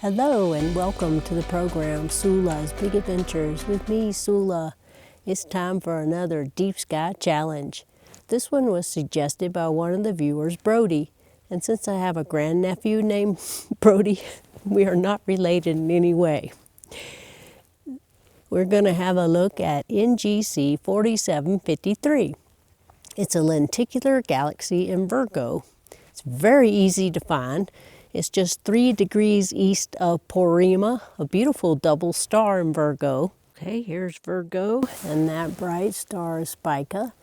Hello and welcome to the program Sula's Big Adventures with me, Sula. It's time for another Deep Sky Challenge. This one was suggested by one of the viewers, Brody. And since I have a grandnephew named Brody, we are not related in any way. We're going to have a look at NGC 4753. It's a lenticular galaxy in Virgo. It's very easy to find. It's just 3 degrees east of Porrima, a beautiful double star in Virgo. Okay, here's Virgo, and that bright star is Spica.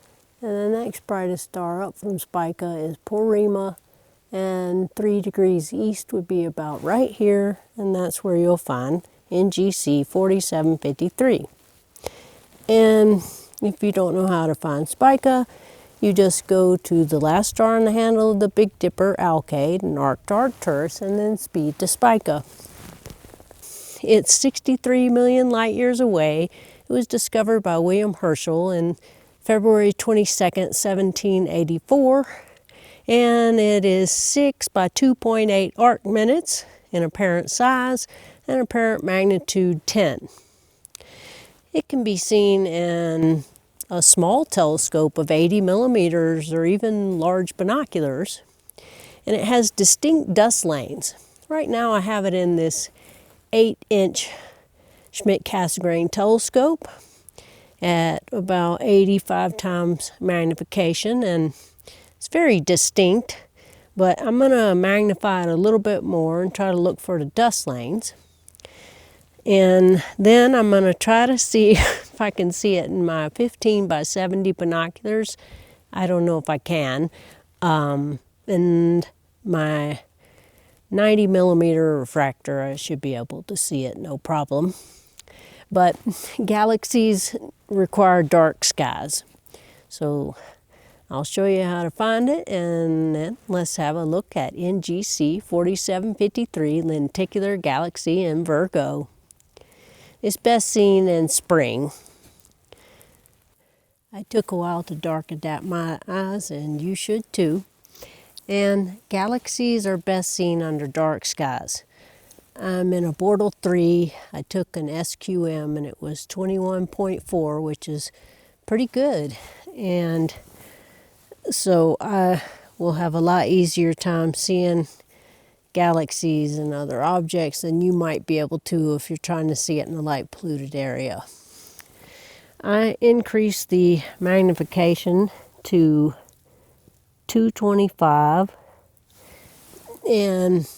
And the next brightest star up from Spica is Porrima, and 3 degrees east would be about right here, and that's where you'll find NGC 4753. And if you don't know how to find Spica, you just go to the last star on the handle of the Big Dipper, Alkaid, and arc to Arcturus, and then speed to Spica. It's 63 million light years away. It was discovered by William Herschel in February 22nd, 1784, and it is 6 by 2.8 arc minutes in apparent size and apparent magnitude 10. It can be seen in a small telescope of 80 millimeters or even large binoculars, and it has distinct dust lanes. Right now I have it in this 8-inch Schmidt-Cassegrain telescope at about 85 times magnification, and it's very distinct, but I'm going to magnify it a little bit more and try to look for the dust lanes. And then I'm going to try to see if I can see it in my 15 by 70 binoculars. I don't know if I can. And my 90 millimeter refractor, I should be able to see it, no problem. But galaxies require dark skies. So I'll show you how to find it, and then let's have a look at NGC 4753, lenticular galaxy in Virgo. It's best seen in spring. I took a while to dark adapt my eyes, and you should too. And galaxies are best seen under dark skies. I'm in a Bortle 3. I took an SQM and it was 21.4, which is pretty good. And so I will have a lot easier time seeing galaxies and other objects than you might be able to if you're trying to see it in a light polluted area. I increased the magnification to 225, and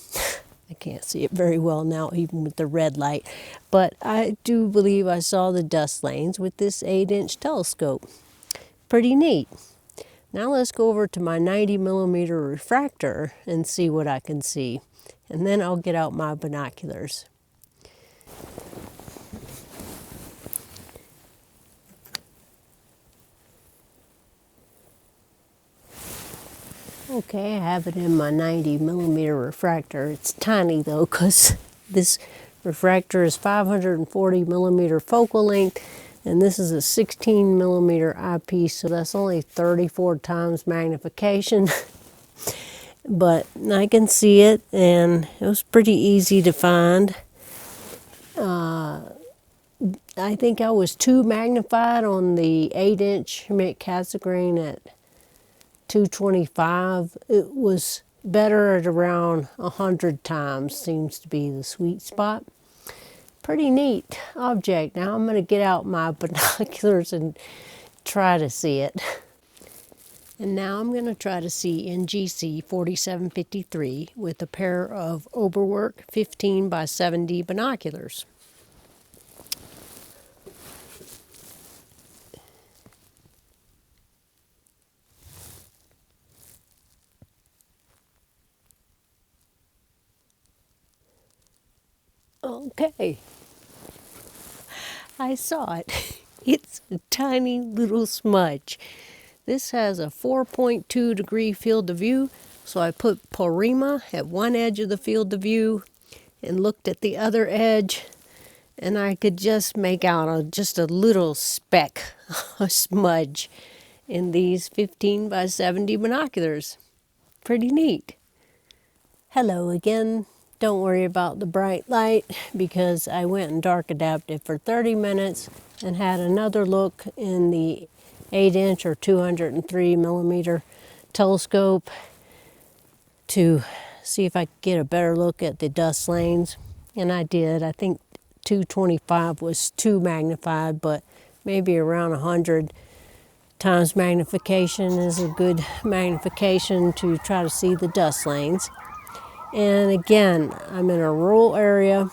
I can't see it very well now even with the red light, but I do believe I saw the dust lanes with this 8-inch telescope. Pretty neat. Now let's go over to my 90 millimeter refractor and see what I can see. And then I'll get out my binoculars. Okay, I have it in my 90 millimeter refractor. It's tiny though, because this refractor is 540 millimeter focal length, and this is a 16 millimeter eyepiece, so that's only 34 times magnification. But I can see it, and it was pretty easy to find. I think I was too magnified on the 8-inch Schmidt-Cassegrain at 225. It was better at around 100 times, seems to be the sweet spot. Pretty neat object. Now I'm going to get out my binoculars and try to see it. And now I'm going to try to see NGC 4753 with a pair of Oberwerk 15 by 70 binoculars. Okay, I saw it. It's a tiny little smudge. This has a 4.2 degree field of view, so I put Porrima at one edge of the field of view and looked at the other edge, and I could just make out just a little speck, a smudge, in these 15 by 70 binoculars. Pretty neat. Hello again. Don't worry about the bright light because I went and dark adapted for 30 minutes and had another look in the 8-inch or 203 millimeter telescope to see if I could get a better look at the dust lanes. And I did. I think 225 was too magnified, but maybe around 100 times magnification is a good magnification to try to see the dust lanes. And again, I'm in a rural area,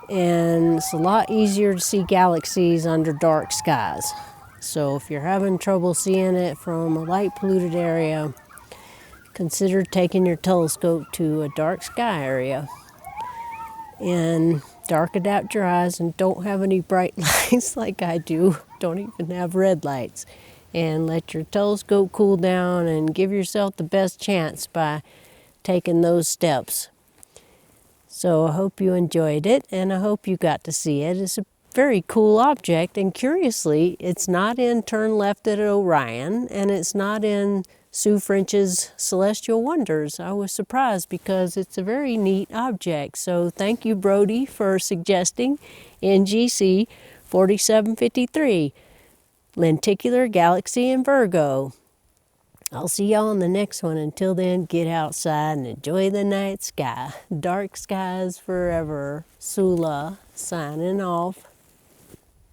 and it's a lot easier to see galaxies under dark skies. So if you're having trouble seeing it from a light polluted area, consider taking your telescope to a dark sky area and dark adapt your eyes, and don't have any bright lights like I do. Don't even have red lights. And let your telescope cool down and give yourself the best chance by taking those steps. So I hope you enjoyed it, and I hope you got to see it. It's a very cool object, and curiously, it's not in Turn Left at Orion, and it's not in Sue French's Celestial Wonders. I was surprised because it's a very neat object. So thank you, Brody, for suggesting NGC 4753, Lenticular Galaxy in Virgo. I'll see y'all in the next one. Until then, get outside and enjoy the night sky. Dark skies forever. Sula signing off.